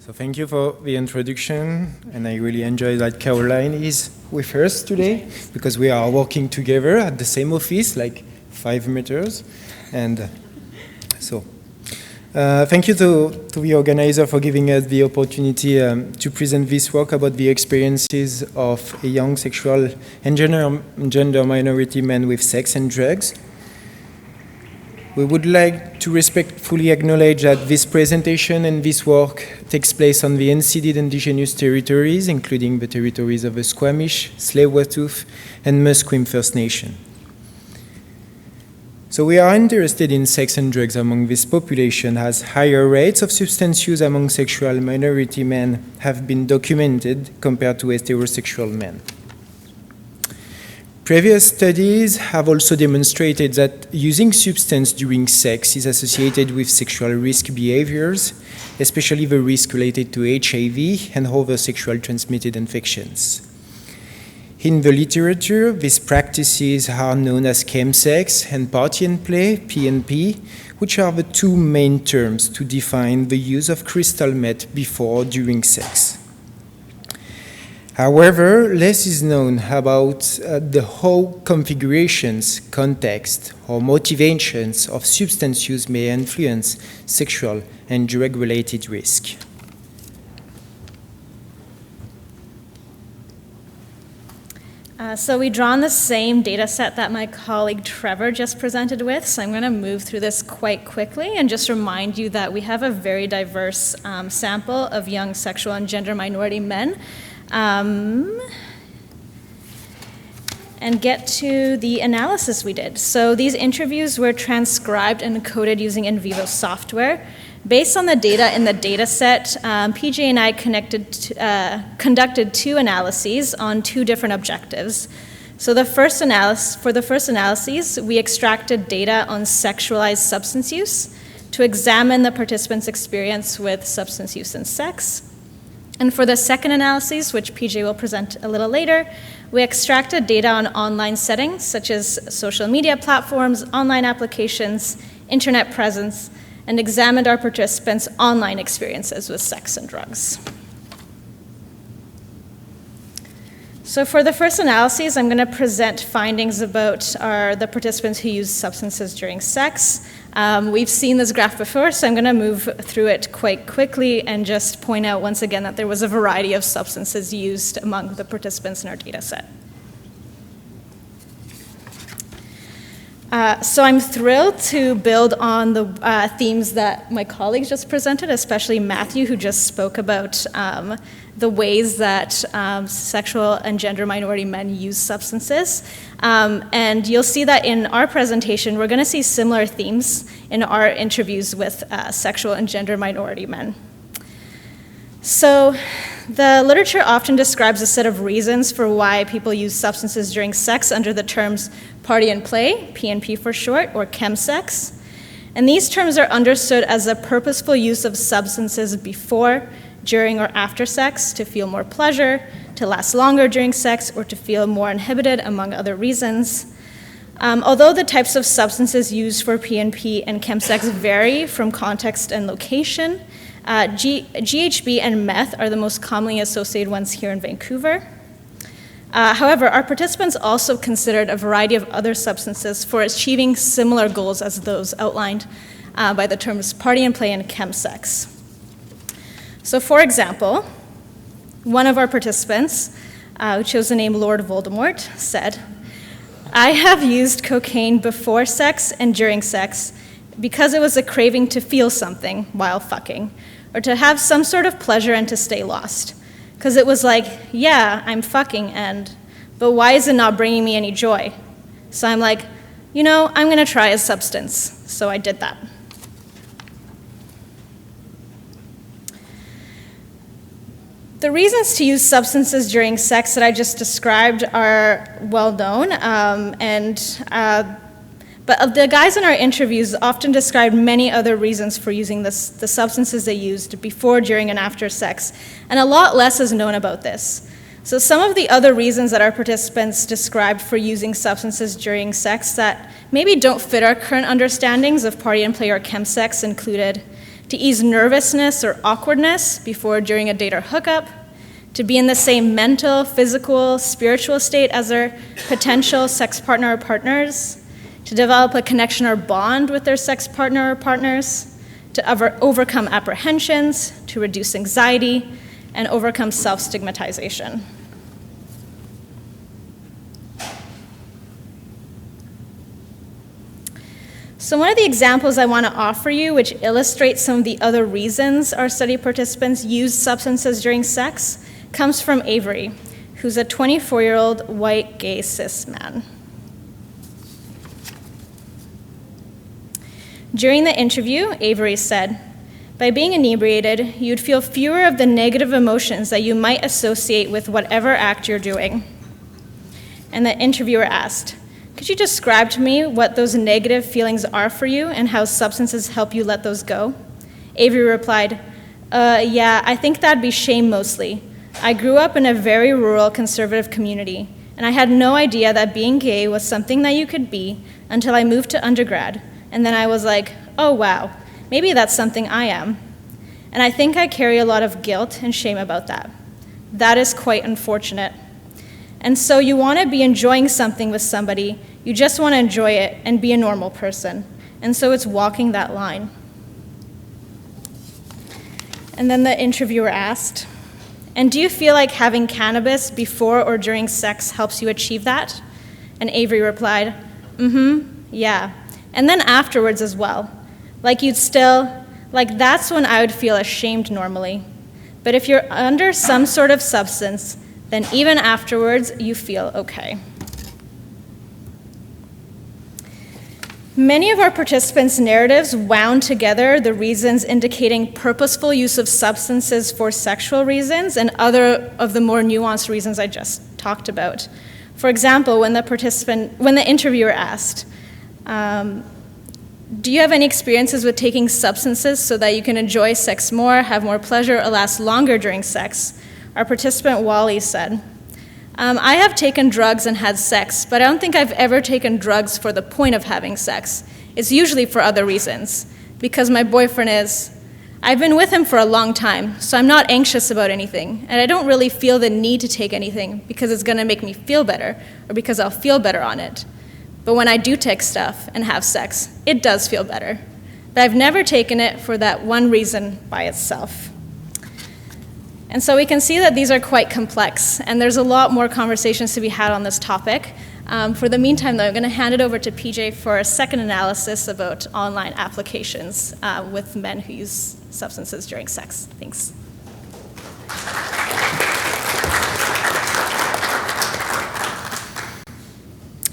So thank you for the introduction, and I really enjoy that Caroline is with us today, because we are working together at the same office, like 5 meters. And so thank you to the organizer for giving us the opportunity to present this work about the experiences of a young sexual and gender minority man with sex and drugs. We would like to respectfully acknowledge that this presentation and this work takes place on the unceded indigenous territories, including the territories of the Squamish, Tsleil-Waututh, and Musqueam First Nation. So we are interested in sex and drugs among this population, as higher rates of substance use among sexual minority men have been documented compared to heterosexual men. Previous studies have also demonstrated that using substance during sex is associated with sexual risk behaviors, especially the risk related to HIV and other sexual transmitted infections. In the literature, these practices are known as chemsex and party and play, PNP, which are the two main terms to define the use of crystal meth before or during sex. However, less is known about the whole configurations, context, or motivations of substance use may influence sexual and drug-related risk. So we draw on the same data set that my colleague Trevor just presented with, so I'm going to move through this quite quickly and just remind you that we have a very diverse sample of young sexual and gender minority men. And get to the analysis we did. So these interviews were transcribed and coded using in vivo software. Based on the data in the data set, PJ and I conducted two analyses on two different objectives. So for the first analyses, we extracted data on sexualized substance use to examine the participants' experience with substance use and sex. And for the second analysis, which PJ will present a little later, we extracted data on online settings, such as social media platforms, online applications, internet presence, and examined our participants' online experiences with sex and drugs. So for the first analysis, I'm going to present findings about the participants who use substances during sex. We've seen this graph before, so I'm going to move through it quite quickly and just point out once again that there was a variety of substances used among the participants in our data set. So I'm thrilled to build on the themes that my colleagues just presented, especially Matthew, who just spoke about the ways that sexual and gender minority men use substances. And you'll see that in our presentation, we're going to see similar themes in our interviews with sexual and gender minority men. So the literature often describes a set of reasons for why people use substances during sex under the terms party and play, PNP for short, or chemsex. And these terms are understood as a purposeful use of substances before, during, or after sex to feel more pleasure, to last longer during sex, or to feel more inhibited, among other reasons. Although the types of substances used for PNP and chemsex vary from context and location, GHB and meth are the most commonly associated ones here in Vancouver. However, our participants also considered a variety of other substances for achieving similar goals as those outlined by the terms party and play and chemsex. So for example, one of our participants, who chose the name Lord Voldemort, said, "I have used cocaine before sex and during sex because it was a craving to feel something while fucking, or to have some sort of pleasure and to stay lost. Because it was like, yeah, I'm fucking, but why is it not bringing me any joy? So I'm like, I'm going to try a substance." So I did that. The reasons to use substances during sex that I just described are well known, but the guys in our interviews often described many other reasons for using the substances they used before, during, and after sex, and a lot less is known about this. So some of the other reasons that our participants described for using substances during sex that maybe don't fit our current understandings of party and play or chemsex included to ease nervousness or awkwardness before, during a date or hookup, to be in the same mental, physical, spiritual state as their potential sex partner or partners, to develop a connection or bond with their sex partner or partners, to overcome apprehensions, to reduce anxiety, and overcome self-stigmatization. So one of the examples I want to offer you, which illustrates some of the other reasons our study participants use substances during sex, comes from Avery, who's a 24-year-old white gay cis man. During the interview, Avery said, "By being inebriated, you'd feel fewer of the negative emotions that you might associate with whatever act you're doing." And the interviewer asked, "Could you describe to me what those negative feelings are for you and how substances help you let those go?" Avery replied, "Yeah, I think that'd be shame mostly. I grew up in a very rural conservative community, and I had no idea that being gay was something that you could be until I moved to undergrad. And then I was like, oh wow, maybe that's something I am. And I think I carry a lot of guilt and shame about that. That is quite unfortunate. And so you want to be enjoying something with somebody, you just want to enjoy it and be a normal person. And so it's walking that line." And then the interviewer asked, "And do you feel like having cannabis before or during sex helps you achieve that?" And Avery replied, "Yeah. And then afterwards as well. Like that's when I would feel ashamed normally. But if you're under some sort of substance, then even afterwards, you feel okay." Many of our participants' narratives wound together the reasons indicating purposeful use of substances for sexual reasons and other of the more nuanced reasons I just talked about. For example, when the interviewer asked, "Do you have any experiences with taking substances so that you can enjoy sex more, have more pleasure, or last longer during sex?" Our participant Wally said, "I have taken drugs and had sex, but I don't think I've ever taken drugs for the point of having sex. It's usually for other reasons. Because my boyfriend I've been with him for a long time, so I'm not anxious about anything, and I don't really feel the need to take anything because it's going to make me feel better or because I'll feel better on it. But when I do take stuff and have sex, it does feel better. But I've never taken it for that one reason by itself." And so we can see that these are quite complex, and there's a lot more conversations to be had on this topic. For the meantime, though, I'm going to hand it over to PJ for a second analysis about online applications with men who use substances during sex. Thanks.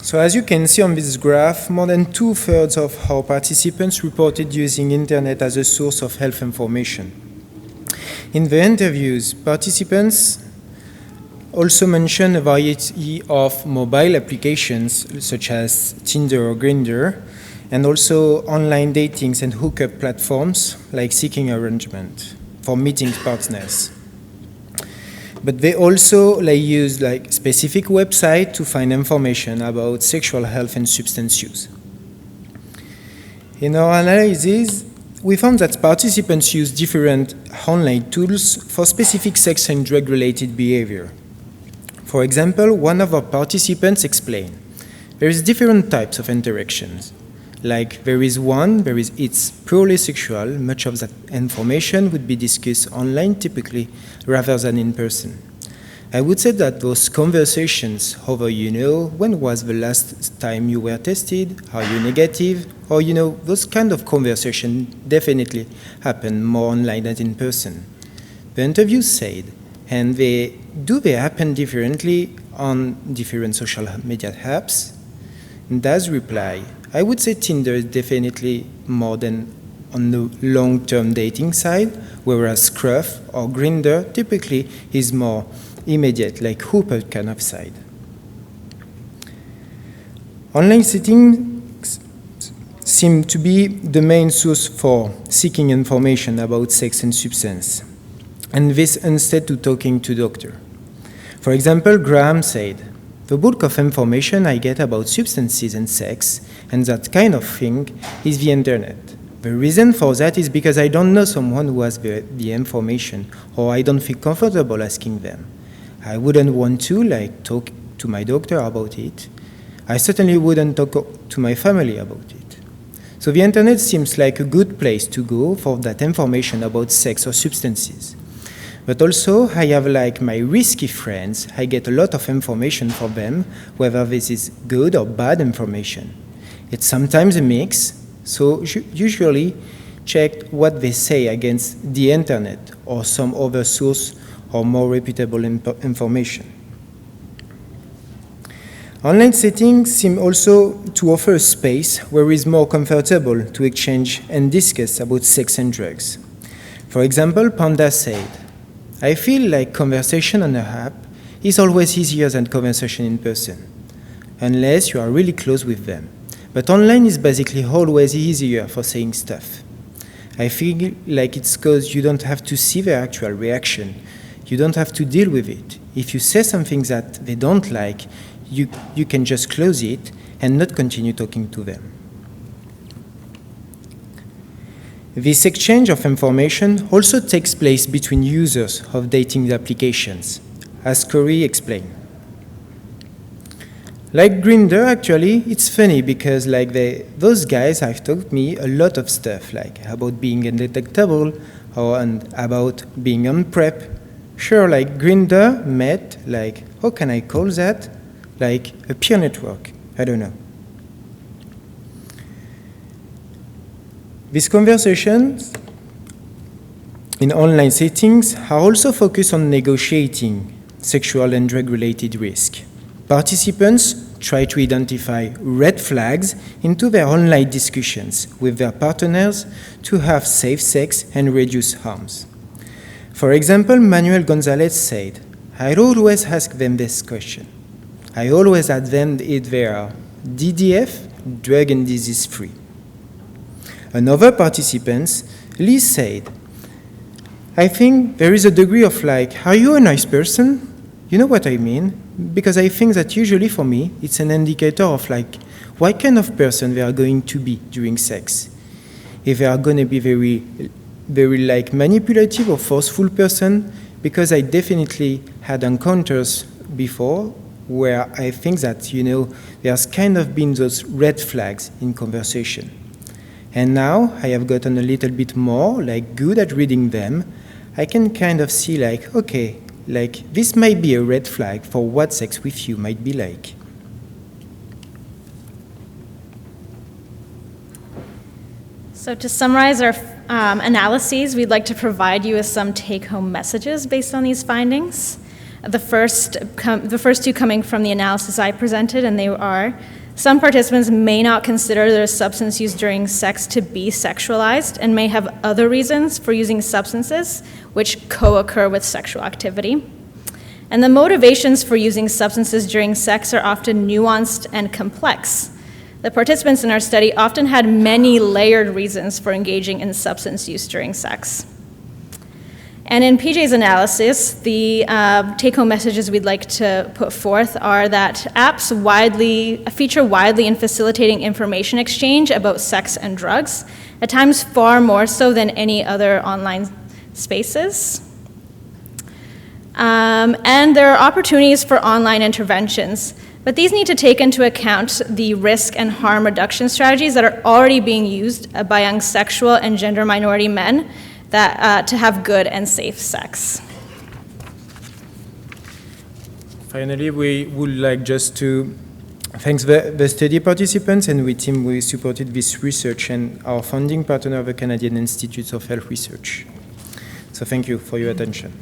So as you can see on this graph, more than 2/3 of our participants reported using internet as a source of health information. In the interviews, participants also mentioned a variety of mobile applications such as Tinder or Grindr, and also online datings and hookup platforms like Seeking Arrangement for meeting partners. But they also use specific websites to find information about sexual health and substance use. In our analysis, we found that participants use different online tools for specific sex and drug-related behavior. For example, one of our participants explained, there is different types of interactions. It's purely sexual. Much of that information would be discussed online typically rather than in person. I would say that those conversations over, when was the last time you were tested? Are you negative? Or, those kind of conversations definitely happen more online than in person. The interview said, and they happen differently on different social media apps? And Daz reply, I would say Tinder is definitely more than on the long-term dating side, whereas Scruff or Grindr typically is more immediate, like hookup kind of side. Online settings seem to be the main source for seeking information about sex and substance, and this instead to talking to doctor. For example, Graham said, the bulk of information I get about substances and sex and that kind of thing is the internet. The reason for that is because I don't know someone who has the information, or I don't feel comfortable asking them. I wouldn't want to talk to my doctor about it. I certainly wouldn't talk to my family about it. So the internet seems like a good place to go for that information about sex or substances. But also, I have my risky friends. I get a lot of information from them, whether this is good or bad information. It's sometimes a mix, so usually check what they say against the internet or some other source or more reputable information. Online settings seem also to offer a space where it's more comfortable to exchange and discuss about sex and drugs. For example, Panda said, I feel like conversation on an app is always easier than conversation in person, unless you are really close with them. But online is basically always easier for saying stuff. I feel like it's because you don't have to see their actual reaction. You don't have to deal with it. If you say something that they don't like, you can just close it and not continue talking to them. This exchange of information also takes place between users of dating applications, as Corey explained. Like Grindr, actually, it's funny because those guys have taught me a lot of stuff, about being undetectable and about being on PrEP. Sure, Grindr met, how can I call that? A peer network, I don't know. These conversations in online settings are also focused on negotiating sexual and drug-related risk. Participants try to identify red flags into their online discussions with their partners to have safe sex and reduce harms. For example, Manuel Gonzalez said, I'd always ask them this question. I always ask them if they are DDF, drug and disease free. Another participant, Liz, said, I think there is a degree of are you a nice person? You know what I mean? Because I think that usually for me, it's an indicator of what kind of person they are going to be during sex. If they are going to be very, very manipulative or forceful person, because I definitely had encounters before where I think that, there's kind of been those red flags in conversation. And now I have gotten a little bit more good at reading them. I can kind of see okay, this might be a red flag for what sex with you might be like. So to summarize our analyses, we'd like to provide you with some take-home messages based on these findings. The first two coming from the analysis I presented, and they are, some participants may not consider their substance use during sex to be sexualized and may have other reasons for using substances which co-occur with sexual activity. And the motivations for using substances during sex are often nuanced and complex. The participants in our study often had many layered reasons for engaging in substance use during sex. And in PJ's analysis, the take-home messages we'd like to put forth are that apps feature widely in facilitating information exchange about sex and drugs, at times far more so than any other online spaces. And there are opportunities for online interventions, but these need to take into account the risk and harm reduction strategies that are already being used by young sexual and gender minority men to have good and safe sex. Finally, we would like just to thank the study participants and the team who supported this research and our funding partner, the Canadian Institutes of Health Research. So thank you for your attention.